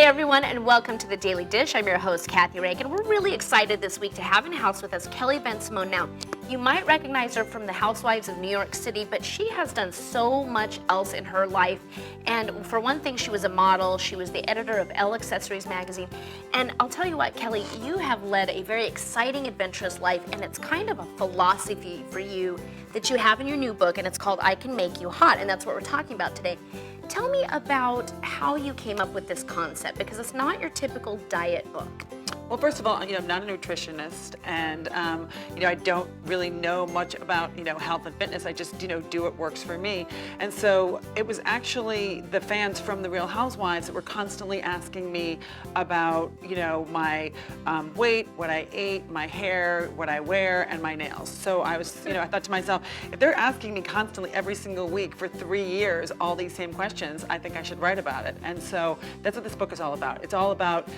Hi everyone, and welcome to the Daily Dish. I'm your host, Kathy Rake, and we're really excited this week to have in house with us Kelly Bensimon. Now, you might recognize her from the Housewives of New York City, but she has done so much else in her life. And for one thing, she was a model. She was the editor of Elle Accessories magazine. And I'll tell you what, Kelly, you have led a very exciting, adventurous life, and it's kind of a philosophy for you that you have in your new book, and it's called I Can Make You Hot, and that's what we're talking about today. Tell me about how you came up with this concept, because it's not your typical diet book. Well, first of all, I'm not a nutritionist, and I don't really know much about health and fitness. I just do what works for me. And so it was actually the fans from the Real Housewives that were constantly asking me about my weight, what I ate, my hair, what I wear, and my nails. So I was I thought to myself, if they're asking me constantly every single week for 3 years all these same questions, I think I should write about it. And so that's what this book is all about. It's all about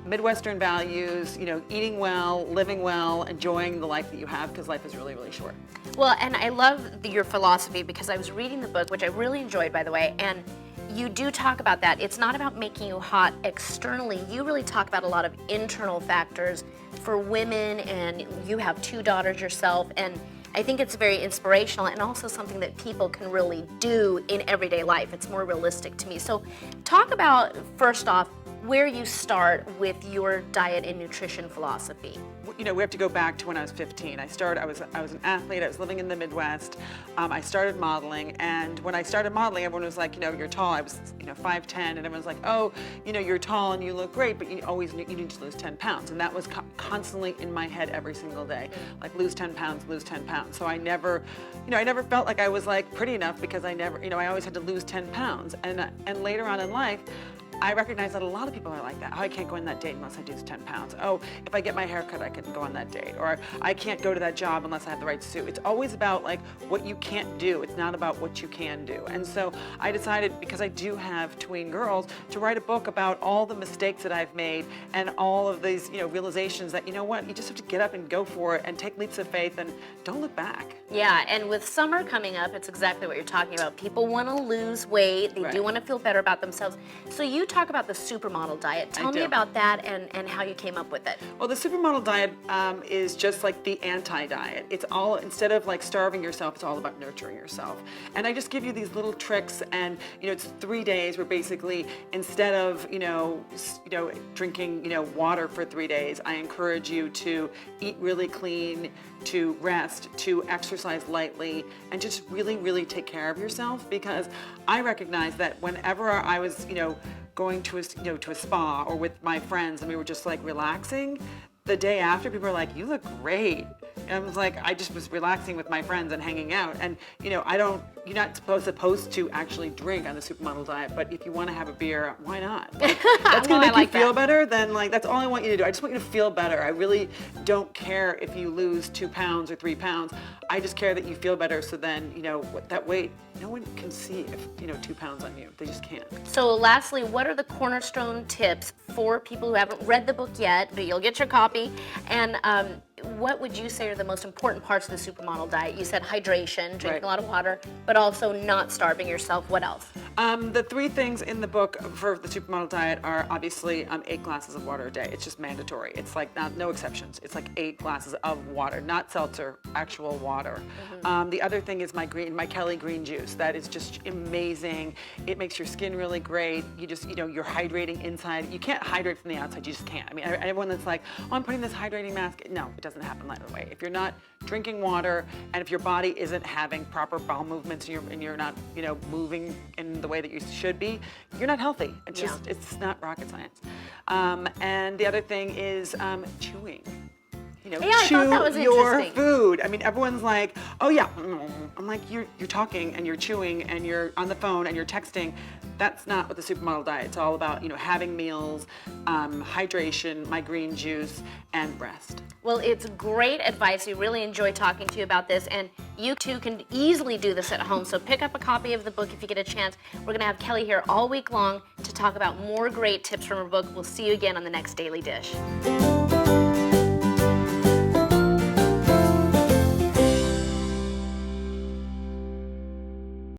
Midwestern values. Eating well, living well, enjoying the life that you have, because life is really, really short. Well, and I love your philosophy, because I was reading the book, which I really enjoyed, by the way, and you do talk about that. It's not about making you hot externally. You really talk about a lot of internal factors for women, and you have 2 daughters yourself, and I think it's very inspirational and also something that people can really do in everyday life. It's more realistic to me. So talk about, first off, where you start with your diet and nutrition philosophy. We have to go back to when I was 15. I was an athlete. I was living in the Midwest. I started modeling, and when I started modeling, everyone was like, you're tall. I was 5'10", and everyone's like, oh, you're tall and you look great, but you need to lose 10 pounds. And that was constantly in my head every single day, like lose 10 pounds, lose 10 pounds. So I never felt like I was like pretty enough, because I always had to lose 10 pounds. And later on in life, I recognize that a lot of people are like that. Oh, I can't go on that date unless I lose 10 pounds. Oh, if I get my hair cut, I can go on that date. Or I can't go to that job unless I have the right suit. It's always about like what you can't do. It's not about what you can do. And so I decided, because I do have tween girls, to write a book about all the mistakes that I've made and all of these realizations that, you just have to get up and go for it and take leaps of faith and don't look back. Yeah, and with summer coming up, it's exactly what you're talking about. People want to lose weight. They do want to feel better about themselves. So you talk about the Supermodel Diet. Tell me about that and how you came up with it. Well, the Supermodel Diet is just like the anti-diet. It's all, instead of like starving yourself, it's all about nurturing yourself. And I just give you these little tricks, and it's 3 days where basically, instead of drinking water for 3 days, I encourage you to eat really clean, to rest, to exercise lightly, and just really, really take care of yourself. Because I recognize that whenever I was going to a spa or with my friends, and we were just like relaxing, the day after, people were like, you look great. And I was like, I just was relaxing with my friends and hanging out. And you're not supposed to actually drink on the Supermodel Diet, but if you want to have a beer, why not? Like, that's gonna make you feel better, then that's all I want you to do. I just want you to feel better. I really don't care if you lose 2 pounds or 3 pounds. I just care that you feel better, so then, that weight, no one can see if, 2 pounds on you. They just can't. So lastly, what are the cornerstone tips for people who haven't read the book yet, but you'll get your copy, and what would you say are the most important parts of the Supermodel Diet? You said hydration, drinking a lot of water, but also not starving yourself. What else? The 3 things in the book for the Supermodel Diet are obviously 8 glasses of water a day. It's just mandatory. It's like no exceptions. It's like 8 glasses of water, not seltzer, actual water. The other thing is my Kelly green juice. That is just amazing. It makes your skin really great. You just, you're hydrating inside. You can't hydrate from the outside. You just can't. I mean, everyone that's like, oh, I'm putting this hydrating mask. No, it doesn't happen that way. If you're not drinking water, and if your body isn't having proper bowel movements, and you're not, moving in the way that you should be, you're not healthy. It's just, it's not rocket science. And the other thing is chewing. I thought that was your food. I mean, everyone's like, oh yeah. I'm like, you're talking and you're chewing and you're on the phone and you're texting. That's not what the Supermodel Diet. It's all about, having meals, hydration, my green juice, and rest. Well, it's great advice. We really enjoy talking to you about this, and you too can easily do this at home. So pick up a copy of the book if you get a chance. We're going to have Kelly here all week long to talk about more great tips from her book. We'll see you again on the next Daily Dish.